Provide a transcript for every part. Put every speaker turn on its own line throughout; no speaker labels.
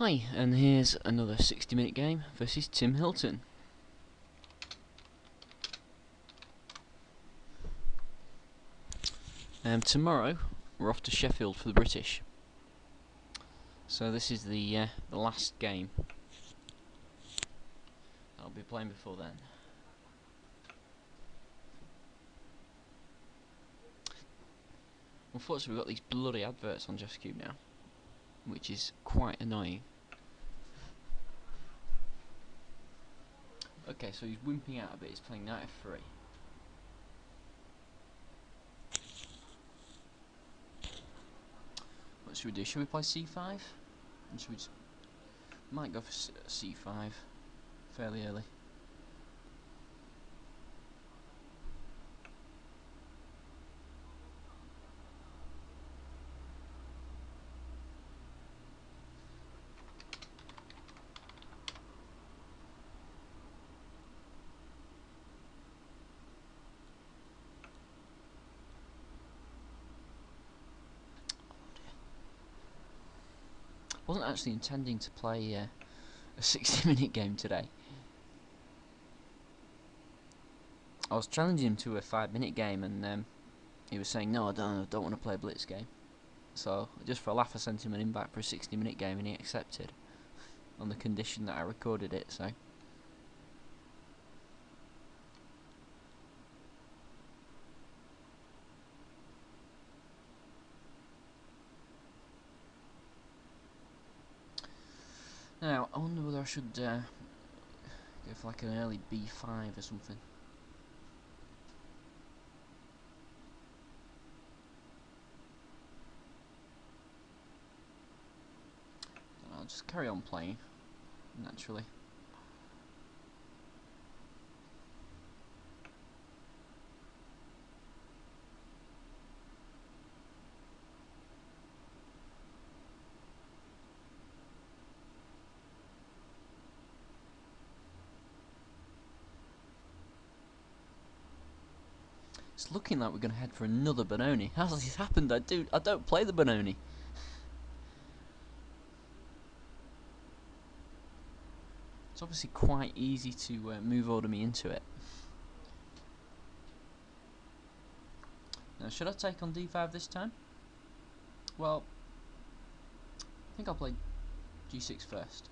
Hi, and here's another 60-minute game versus Tim Hilton. Tomorrow we're off to Sheffield for the British. So this is the last game I'll be playing before then. Unfortunately, we've got these bloody adverts on Just Cube now, which is quite annoying. Okay, so he's wimping out a bit. He's playing knight f3. What should we do? Should we play c5? And should we just might go for c5 fairly early. I wasn't actually intending to play a 60-minute game today. I was challenging him to a 5-minute game, and he was saying, no, I don't want to play a blitz game. So, just for a laugh, I sent him an invite for a 60-minute game, and he accepted, on the condition that I recorded it, so... Now, I wonder whether I should go for like an early b5 or something. I'll just carry on playing, naturally. It's looking like we're going to head for another Benoni. How's this happened? I don't play the Benoni. It's obviously quite easy to move order me into it. Now, should I take on d5 this time? Well, I think I'll play g6 first.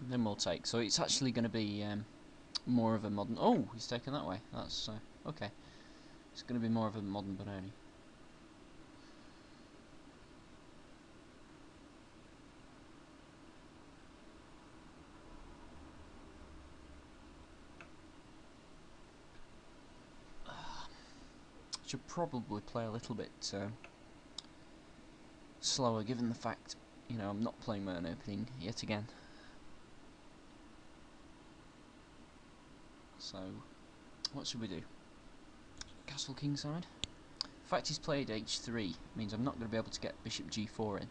Then we'll take. So it's actually going to be more of a modern... Oh, he's taken that way. That's okay. It's going to be more of a modern Benoni. Should probably play a little bit slower, given the fact, you know, I'm not playing my own opening yet again. So, what should we do? Castle kingside. The fact he's played h3 means I'm not going to be able to get bishop g4 in,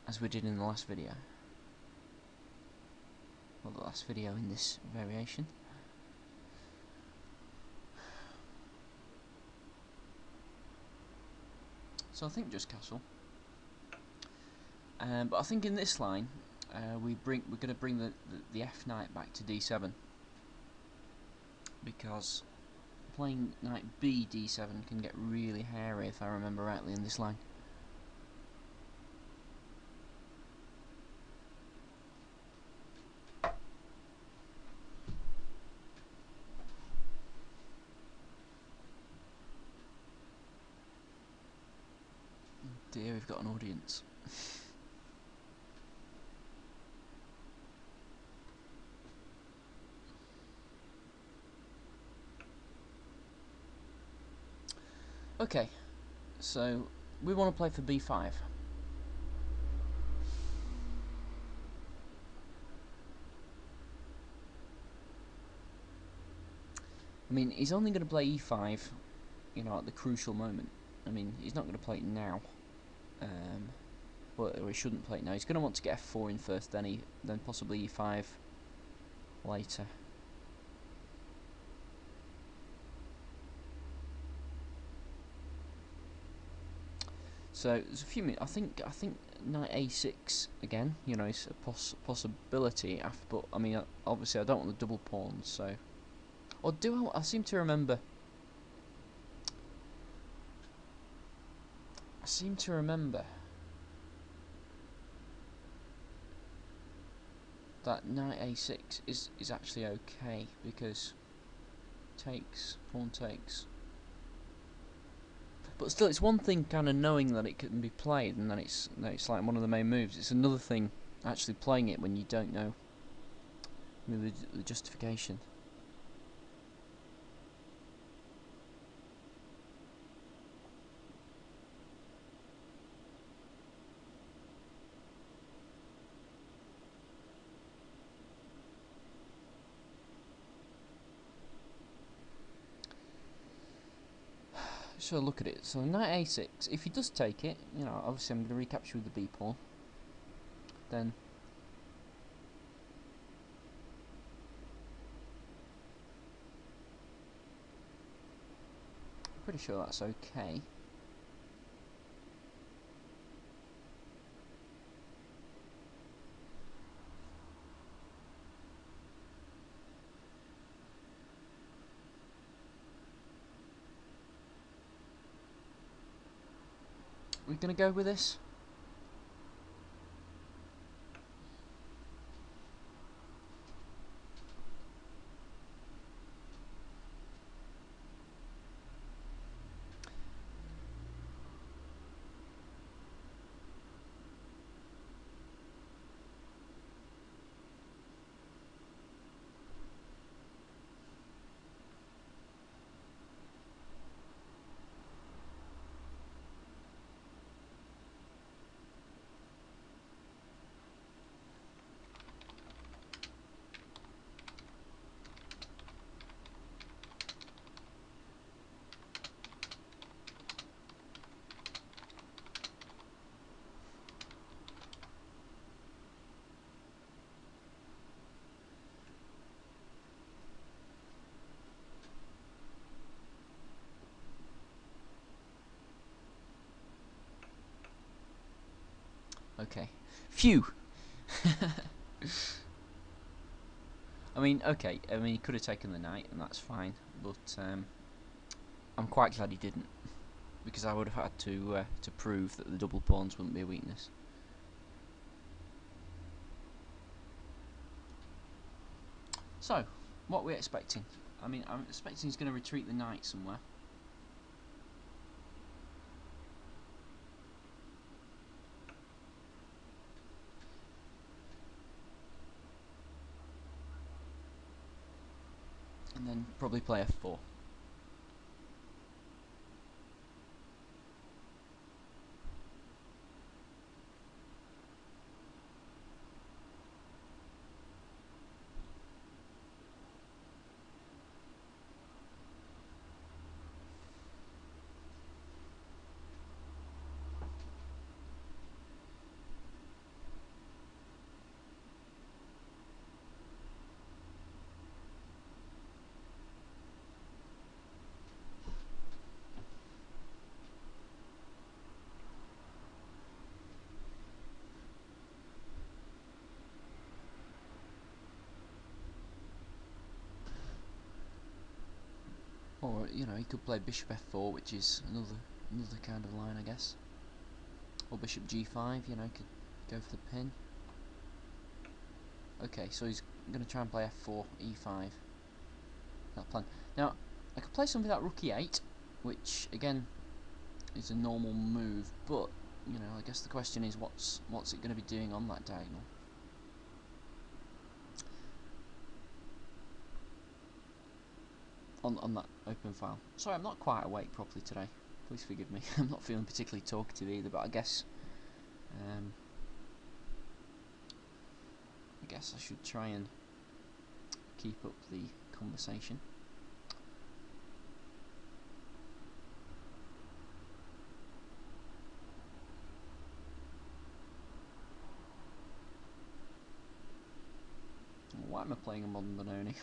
as we did in the last video. Well, the last video in this variation. So I think just castle. But I think in this line, we're going to bring the f knight back to d7, because playing knight b d7 can get really hairy, if I remember rightly, in this line. Dear, we've got an audience. Okay, so we want to play for b5. I mean, he's only going to play e5, you know, at the crucial moment. I mean, he's not going to play it now. or he shouldn't play it now. He's going to want to get f4 in first, then possibly e5 later. So there's a few minutes. I think knight a6 again. You know, it's a possibility. But I mean, obviously, I don't want the double pawns. So, or do I? I seem to remember. That knight a6 is actually okay because pawn takes. But still, it's one thing kind of knowing that it can be played and that it's like one of the main moves. It's another thing actually playing it when you don't know the justification. So look at it. So knight a6. If he does take it, you know, obviously I'm going to recapture with the b pawn. Then I'm pretty sure that's okay. We're going to go with this. Okay. Phew. I mean, okay. I mean, he could have taken the knight, and that's fine. But I'm quite glad he didn't, because I would have had to prove that the double pawns wouldn't be a weakness. So, what we're expecting? I mean, I'm expecting he's going to retreat the knight somewhere. And then probably play f4. Or, you know, he could play bishop f4, which is another kind of line, I guess. Or bishop g5, you know, could go for the pin. Okay, so he's going to try and play f4, e5. That plan. Now, I could play something like rook e8, which, again, is a normal move, but, you know, I guess the question is, what's it going to be doing on that diagonal? On that open file. Sorry, I'm not quite awake properly today. Please forgive me. I'm not feeling particularly talkative either, but I guess I should try and keep up the conversation. am I playing a modern Benoni?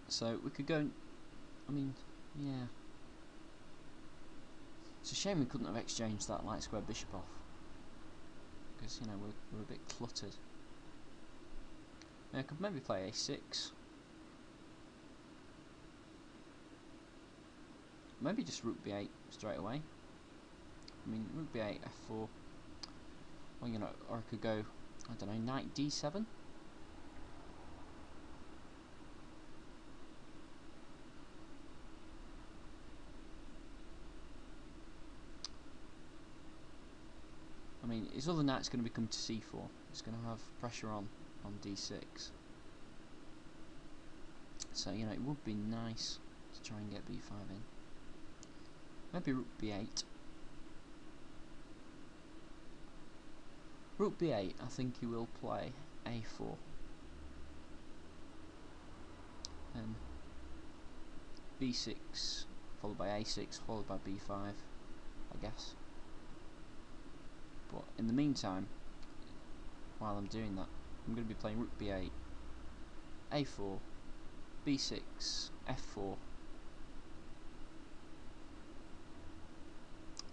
So we could go. I mean, yeah. It's a shame we couldn't have exchanged that light square bishop off, because you know we're a bit cluttered. I could maybe play a6. Maybe just rook b8 straight away. I mean, rook b8, f4. Well, you know, or I could go, I don't know, knight d7. I mean, his other knight's going to become to c4. It's going to have pressure on d6. So, you know, it would be nice to try and get b5 in. Maybe rook b8. Rook b8, I think he will play a4. Then b6, followed by a6, followed by b5, I guess. But in the meantime, while I'm doing that, I'm going to be playing rook b8, a4, b6, f4.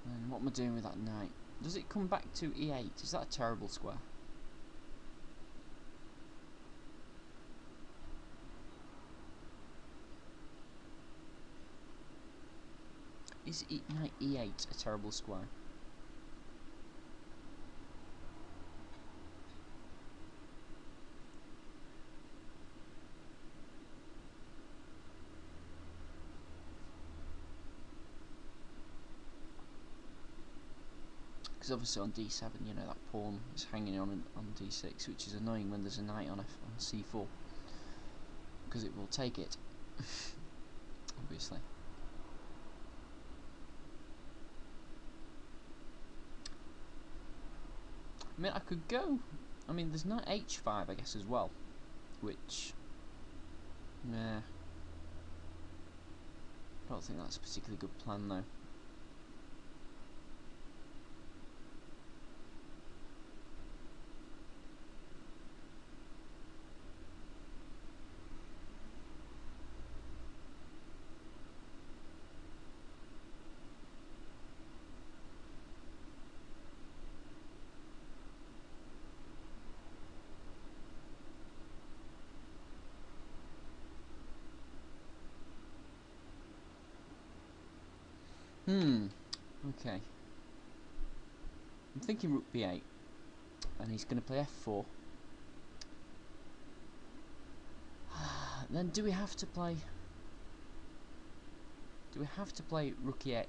And what am I doing with that knight? Does it come back to e8? Is that a terrible square? Is knight e8 a terrible square? Because obviously on d7, you know, that pawn is hanging on d6, which is annoying when there's a knight on c4, because it will take it, obviously. I mean, I could go. I mean, there's knight h5, I guess, as well, which, yeah, I don't think that's a particularly good plan though. Okay. I'm thinking rook b8, and he's going to play f4. Then do we have to play? Do we have to play rook e8?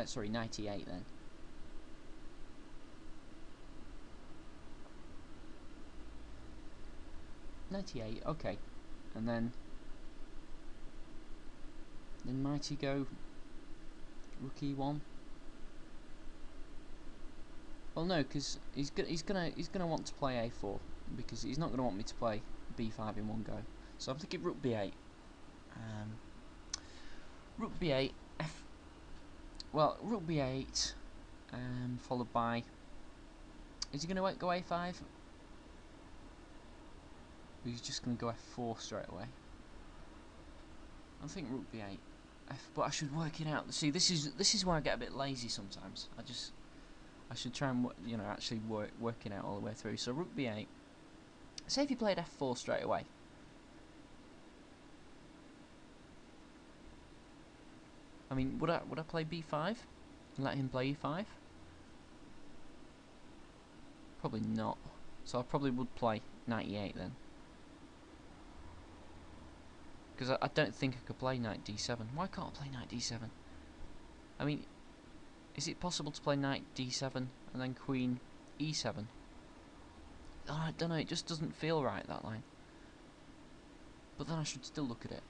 Sorry, knight e8 then. Knight e8, okay, and then might he go rook e1? Well, no, because he's gonna want to play a4, because he's not gonna want me to play b5 in one go. So I'm thinking rook b8. Rook b8. Well, rook b8, followed by. Is he gonna go a5? Or he's just gonna go f4 straight away? I think rook b8. But I should work it out. See, this is where I get a bit lazy sometimes. I should try and, you know, actually work it out all the way through. So rook b8. Say if he played f4 straight away. I mean, would I play b5 and let him play e5? Probably not. So I probably would play knight e8 then. Because I don't think I could play knight d7. Why can't I play knight d7? I mean, is it possible to play knight d7 and then queen e7? Oh, I don't know, it just doesn't feel right, that line. But then I should still look at it.